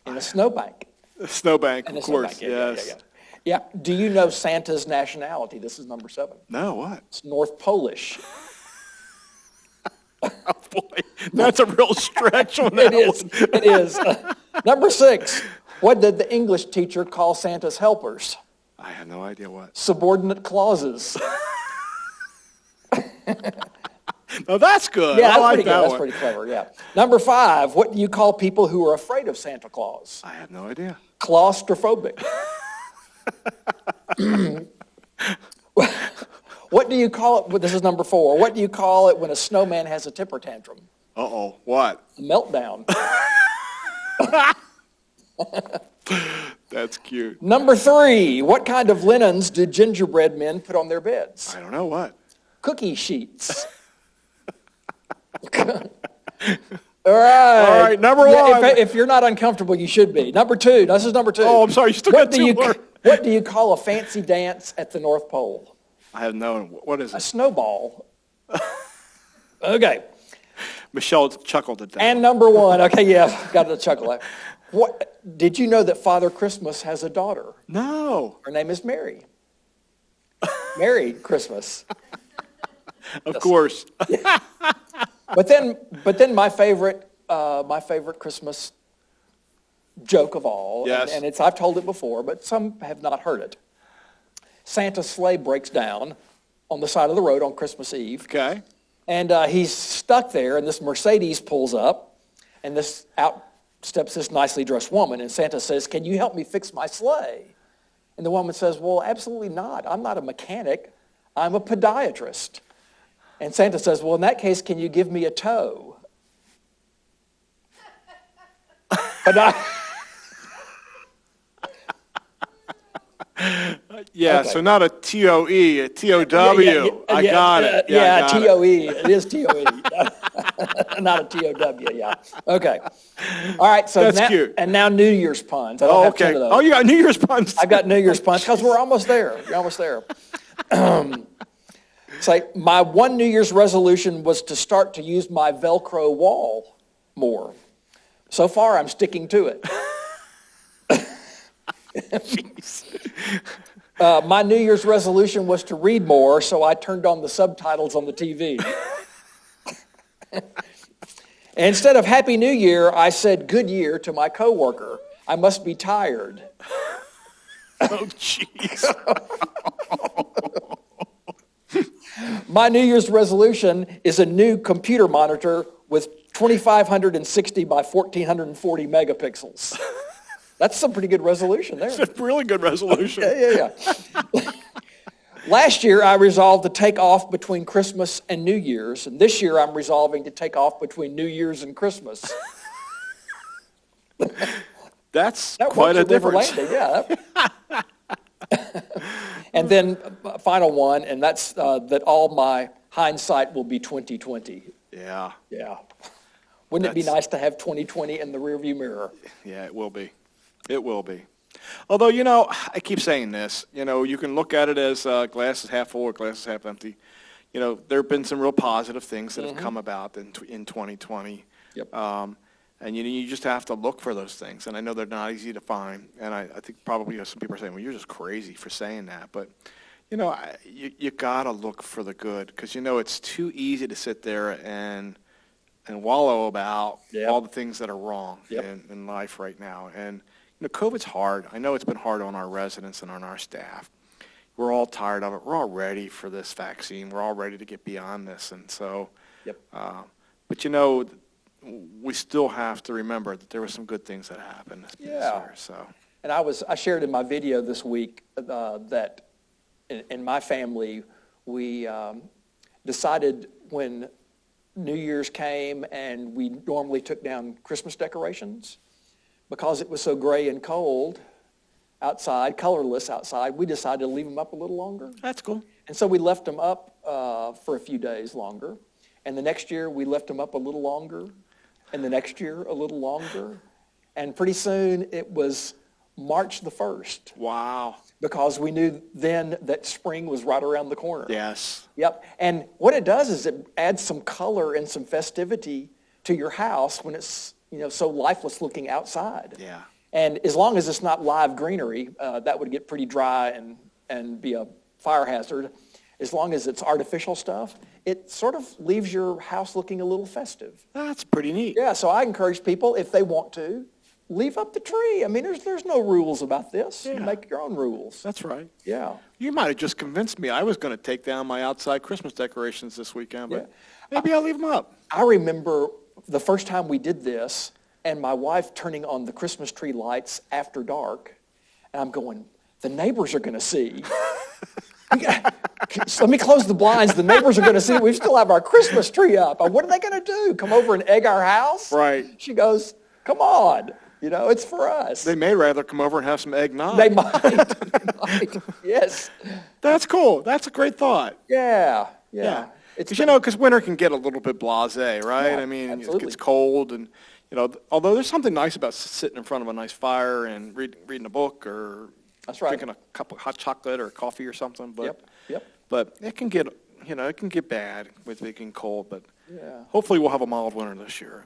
In a snowbank. A snowbank, of course, yes. Yeah. Do you know Santa's nationality? This is number 7. No, what? It's North Polish. Oh, boy. That's a real stretch on that one. It is. Number 6, what did the English teacher call Santa's helpers? I have no idea what. Subordinate clauses. No, that's good. Yeah, I that's like pretty that good. That's one. pretty clever, yeah. Number 5, what do you call people who are afraid of Santa Claus? I have no idea. Claustrophobic. What do you call it? Well, this is number 4. What do you call it when a snowman has a temper tantrum? Uh-oh, what? A meltdown. That's cute. Number 3, what kind of linens do gingerbread men put on their beds? I don't know what. Cookie sheets. All right. All right, number 1. If you're not uncomfortable, you should be. Number 2. This is number 2. Oh, I'm sorry. You still got 2 more. What do you call a fancy dance at the North Pole? I have no. What is A it? snowball. Okay. Michelle chuckled at that. And number 1. Okay, yeah, got to chuckle at. What did you know that Father Christmas has a daughter? No. Her name is Mary. Merry Christmas. Of course. But then my favorite Christmas joke of all, Yes. and I've told it before, but some have not heard it. Santa's sleigh breaks down on the side of the road on Christmas Eve, Okay. and he's stuck there, and this Mercedes pulls up, and out steps this nicely dressed woman, and Santa says, "Can you help me fix my sleigh?" And the woman says, "Well, absolutely not. I'm not a mechanic. I'm a podiatrist." And Santa says, "Well, in that case, can you give me a tow?" Yeah, Okay. so not a T-O-E, a T-O-W. I got it. Yeah, I got it. T-O-E. It is T-O-E. Not a T-O-W, yeah. Okay. All right, so That's now, cute. and now New Year's puns. I don't Oh, have 10 okay. of those. Oh, you got New Year's puns. I've got New Year's puns because we're almost there. We're almost there. It's like my one New Year's resolution was to start to use my Velcro wall more. So far, I'm sticking to it. My New Year's resolution was to read more, so I turned on the subtitles on the TV. Instead of Happy New Year, I said Good Year to my coworker. I must be tired. Oh, jeez. My New Year's resolution is a new computer monitor with 2,560 by 1,440 megapixels. That's some pretty good resolution there. It's a really good resolution. Yeah. Last year, I resolved to take off between Christmas and New Year's, and this year I'm resolving to take off between New Year's and Christmas. That's That quite a works with River difference. Landing, yeah. And then final one, and that's that all my hindsight will be 2020. Yeah. Yeah. Wouldn't it be nice to have 2020 in the rearview mirror? Yeah, it will be. It will be. Although, I keep saying this, you can look at it as glass is half full or glass is half empty. There have been some real positive things that have come about in 2020. Yep. And you just have to look for those things. And I know they're not easy to find. And I think probably some people are saying, well, you're just crazy for saying that. But, you got to look for the good because, it's too easy to sit there and wallow about all the things that are wrong in life right now. And, COVID's hard. I know it's been hard on our residents and on our staff. We're all tired of it. We're all ready for this vaccine. We're all ready to get beyond this. And so, but we still have to remember that there were some good things that happened this year. So, and I shared in my video this week that in my family, we decided when New Year's came and we normally took down Christmas decorations, because it was so gray and cold outside, colorless outside, we decided to leave them up a little longer. that's cool. And so we left them up for a few days longer. And the next year, we left them up a little longer. And the next year, a little longer. And pretty soon, it was March the 1st. Wow. Because we knew then that spring was right around the corner. Yes. Yep. And what it does is it adds some color and some festivity to your house when it's so lifeless looking outside. Yeah. And as long as it's not live greenery, that would get pretty dry and be a fire hazard. As long as it's artificial stuff, it sort of leaves your house looking a little festive. That's pretty neat. Yeah, so I encourage people, if they want to, leave up the tree. I mean, there's no rules about this. You Yeah. make your own rules. That's right. Yeah. You might have just convinced me. I was going to take down my outside Christmas decorations this weekend, but Yeah. maybe I'll leave them up. I remember the first time we did this, and my wife turning on the Christmas tree lights after dark, and I'm going, the neighbors are going to see. Let me close the blinds. The neighbors are going to see we still have our Christmas tree up. What are they going to do? Come over and egg our house? Right. She goes, come on. It's for us. They may rather come over and have some eggnog. They might. They might. Yes. That's cool. That's a great thought. Yeah. Yeah. It's Because winter can get a little bit blasé, right? Yeah, I mean, absolutely. it gets cold, and although there's something nice about sitting in front of a nice fire and reading a book or That's right. drinking a cup of hot chocolate or coffee or something. But Yep. But it can get bad with it getting cold. But Yeah. hopefully we'll have a mild winter this year.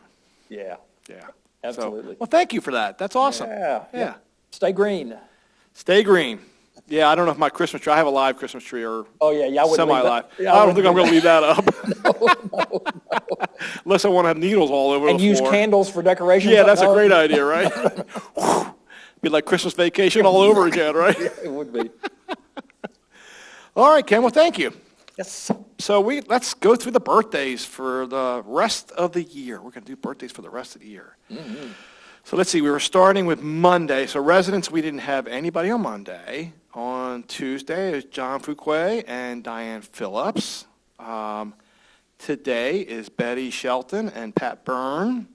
Yeah. Yeah. Absolutely. So, well, thank you for that. That's awesome. Yeah. Stay green. Stay green. Yeah, I don't know if my Christmas tree. I have a live Christmas tree or Oh, yeah. I wouldn't leave semi-live. that- yeah, I don't wouldn't think I'm going to leave that up. No. Unless I want to have needles all over And the use floor. candles for decoration. Yeah, that's a No, great idea, right? Be like Christmas vacation all over again, right? It would be. All right, Ken, well, thank you. Yes. So let's go through the birthdays for the rest of the year. We're going to do birthdays for the rest of the year. Mm-hmm. So let's see, we were starting with Monday. So residents, we didn't have anybody on Monday. On Tuesday, it was John Fuquay and Diane Phillips. Today is Betty Shelton and Pat Byrne.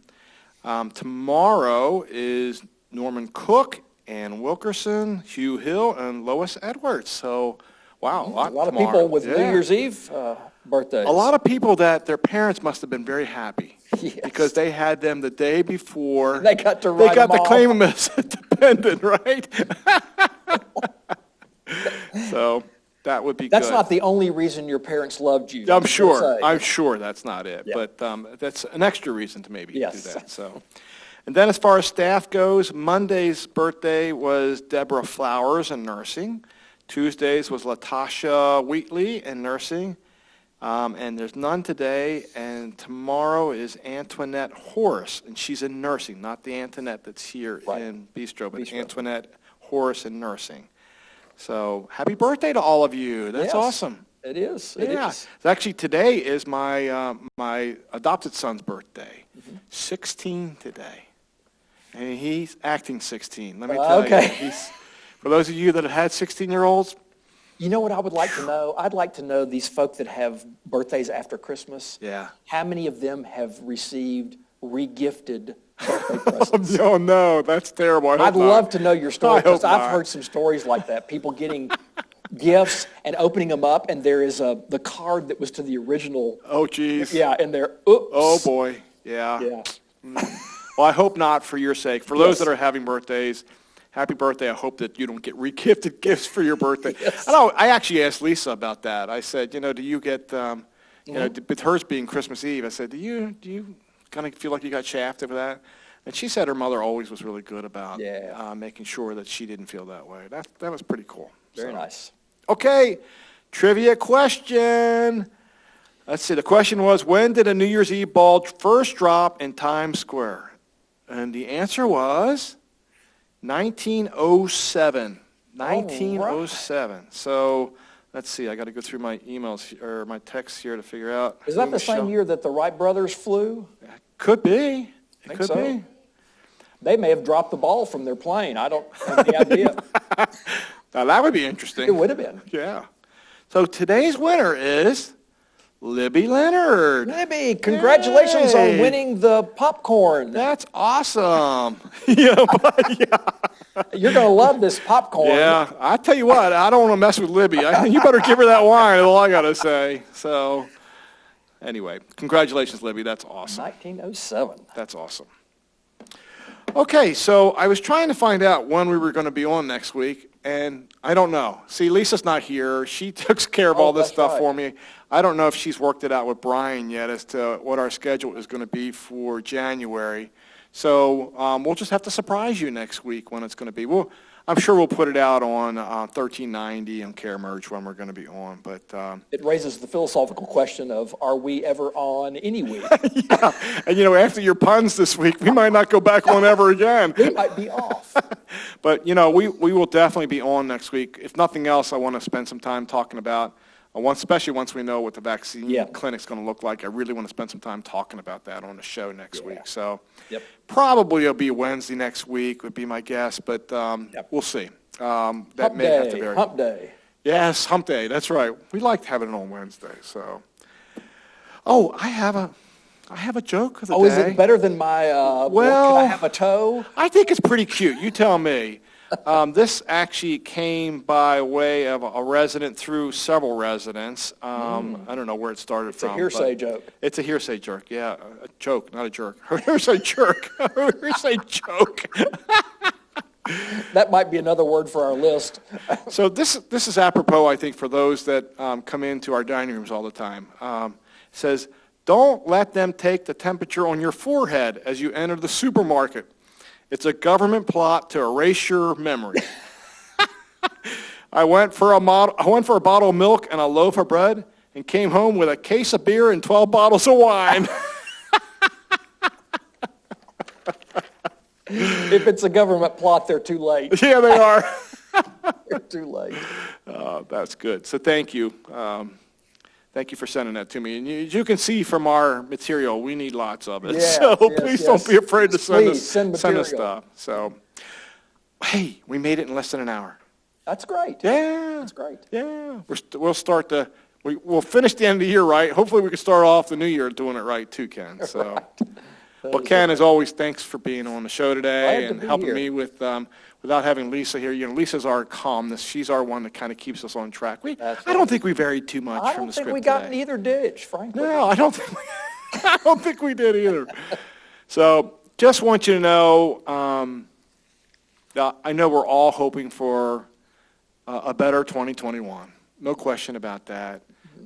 Tomorrow is Norman Cook, Ann Wilkerson, Hugh Hill, and Lois Edwards. So, wow, A lot of tomorrow. people with Yeah. New Year's Eve birthdays. A lot of people that their parents must have been very happy Yes. because they had them the day before. They got to They write got them to off. claim them as dependent, right? So that would be That's good. not the only reason your parents loved you. I'm let's sure. say. I'm sure that's not it, Yeah. but that's an extra reason to maybe Yes. do that. So, and then as far as staff goes, Monday's birthday was Deborah Flowers in nursing. Tuesday's was Latasha Wheatley in nursing, and there's none today. And tomorrow is Antoinette Horace, and she's in nursing, not the Antoinette that's here Right. in Bistro, but Bistro. Antoinette Horace in nursing. So happy birthday to all of you. That's Yes. awesome. It is. It Yeah. is. Actually, today is my my adopted son's birthday. Mm-hmm. 16 today. And he's acting 16. Let me tell Okay. you. He's, for those of you that have had 16-year-olds, You know what I would like to know? I'd like to know these folk that have birthdays after Christmas. yeah. How many of them have received re-gifted birthday presents? Oh, no, that's terrible. I'd love to know your story I hope because I've not. heard some stories like that. People getting gifts and opening them up, and there is the card that was to the original. Oh, geez. Yeah, and they're oops. Oh, boy. Yeah. Yeah. Well, I hope not for your sake. For those Yes. that are having birthdays, happy birthday. I hope that you don't get re-gifted gifts for your birthday. Yes. I actually asked Lisa about that. I said, do you get, with hers being Christmas Eve, I said, do you kind of feel like you got shafted for that? And she said her mother always was really good about making sure that she didn't feel that way. That was pretty cool. Very So, nice. Okay, trivia question. Let's see, the question was, when did a New Year's Eve ball first drop in Times Square? And the answer was 1907. 1907. So let's see, I got to go through my emails or my texts here to figure out. Is that who the same Michelle- year that the Wright brothers flew? Could be. It Think could so. be. They may have dropped the ball from their plane. I don't have any idea. Now that would be It interesting. would have been. Yeah. So today's winner is Libby Leonard. Libby, congratulations Yay. on winning the popcorn. That's awesome. Yeah, but, yeah. You're going to love this popcorn. Yeah, I tell you what, I don't want to mess with Libby. You better give her that wine, is all I got to say. So, anyway, congratulations, Libby. That's awesome. 1907. That's awesome. Okay, so I was trying to find out when we were going to be on next week, and I don't know. See, Lisa's not here. She took care of all this that's stuff right. for me. I don't know if she's worked it out with Brian yet as to what our schedule is going to be for January. So we'll just have to surprise you next week when it's going to be. Well, I'm sure we'll put it out on 1390 and Care Merge when we're going to be on. But It raises the philosophical question of, are we ever on any week? yeah, and after your puns this week, we might not go back on ever again. We might be off. But we will definitely be on next week. If nothing else, I want to spend some time talking about. Especially once we know what the vaccine clinic's going to look like, I really want to spend some time talking about that on the show next week. So probably it'll be Wednesday next week would be my guess, but we'll see. That may have to vary. Hump day. Yes, hump day. That's right. We liked having it on Wednesday. So, I have a joke of the day. Is it better than my? Well, can I have a toe? I think it's pretty cute. You tell me. This actually came by way of a resident through several residents. I don't know where it started from. It's a hearsay joke. It's a hearsay jerk, yeah. A joke, not a jerk. Hearsay jerk. Hearsay joke. That might be another word for our list. So this is apropos, I think, for those that come into our dining rooms all the time. It says, don't let them take the temperature on your forehead as you enter the supermarket. It's a government plot to erase your memory. I went for a bottle of milk and a loaf of bread and came home with a case of beer and 12 bottles of wine. If it's a government plot, they're too late. Yeah, they are. They're too late. That's good. So thank you. Thank you for sending that to me. And you can see from our material, we need lots of it. So please don't be afraid to send us stuff. So, hey, we made it in less than an hour. That's great. Yeah. That's great. Yeah. We'll finish the end of the year right. Hopefully we can start off the new year doing it right too, Ken. So, right. Well, Ken, as always, thanks for being on the show today and helping here. me with, without having Lisa here. Lisa's our calmness. She's our one that kind of keeps us on track. I don't think we varied too much from the script I don't think we got in either ditch, frankly. No, I don't think we did either. So just want you to know, I know we're all hoping for a better 2021. No question about that.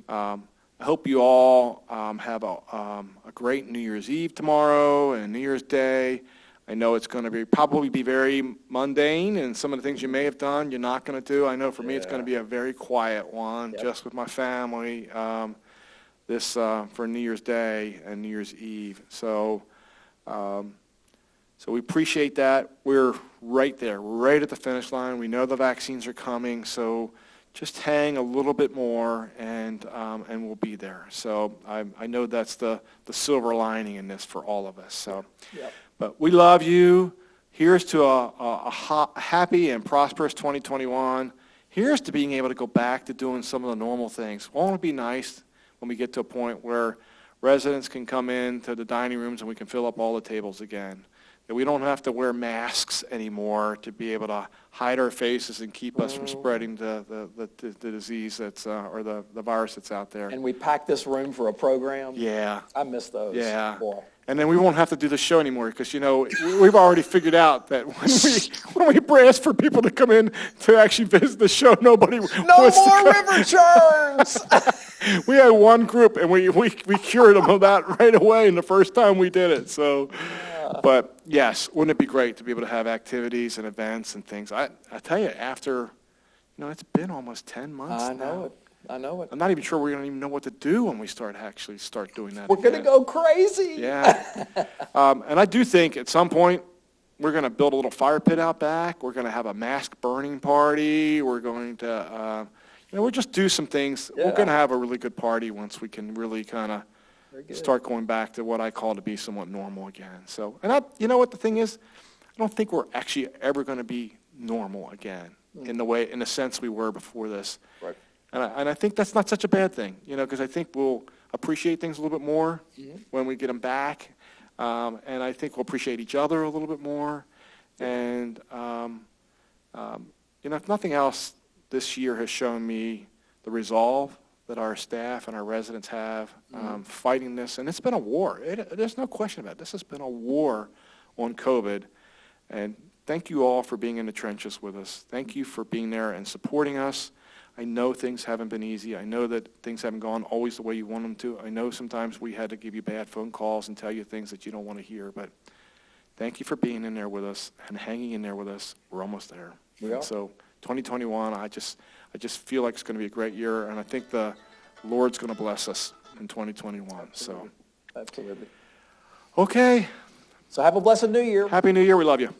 I hope you all have a great New Year's Eve tomorrow and New Year's Day. I know it's going to probably be very mundane, and some of the things you may have done, you're not going to do. I know for me, it's going to be a very quiet one, just with my family. For New Year's Day and New Year's Eve. So we appreciate that. We're right there, right at the finish line. We know the vaccines are coming, so just hang a little bit more, and we'll be there. So I know that's the silver lining in this for all of us. So. But we love you. Here's to a happy and prosperous 2021. Here's to being able to go back to doing some of the normal things. Won't it be nice when we get to a point where residents can come in to the dining rooms and we can fill up all the tables again? That we don't have to wear masks anymore to be able to hide our faces and keep us from spreading the disease or the virus that's out there. And we packed this room for a program. Yeah. I miss those. Yeah. Boy. And then we won't have to do the show anymore because, we've already figured out that when we ask for people to come in to actually visit the show, nobody wants to come. River Churns! We had one group, and we cured them of that right away in the first time we did it. So, but, yes, wouldn't it be great to be able to have activities and events and things? I tell you, after, it's been almost 10 months now. I know it. I'm not even sure we're going to even know what to do when we start doing that. We're going to go crazy. Yeah. And I do think at some point we're going to build a little fire pit out back. We're going to have a mask burning party. We're going to, we'll just do some things. Yeah. We're going to have a really good party once we can really kind of start going back to what I call to be somewhat normal again. So, and you know what the thing is? I don't think we're actually ever going to be normal again in the sense we were before this. Right. And I think that's not such a bad thing, because I think we'll appreciate things a little bit more when we get them back. And I think we'll appreciate each other a little bit more. And, if nothing else, this year has shown me the resolve that our staff and our residents have fighting this. And it's been a war. There's no question about it. This has been a war on COVID. And thank you all for being in the trenches with us. Thank you for being there and supporting us. I know things haven't been easy. I know that things haven't gone always the way you want them to. I know sometimes we had to give you bad phone calls and tell you things that you don't want to hear. But thank you for being in there with us and hanging in there with us. We're almost there. We are. So 2021, I just feel like it's going to be a great year, and I think the Lord's going to bless us in 2021. So, Absolutely. okay. So have a blessed new year. Happy New Year. We love you.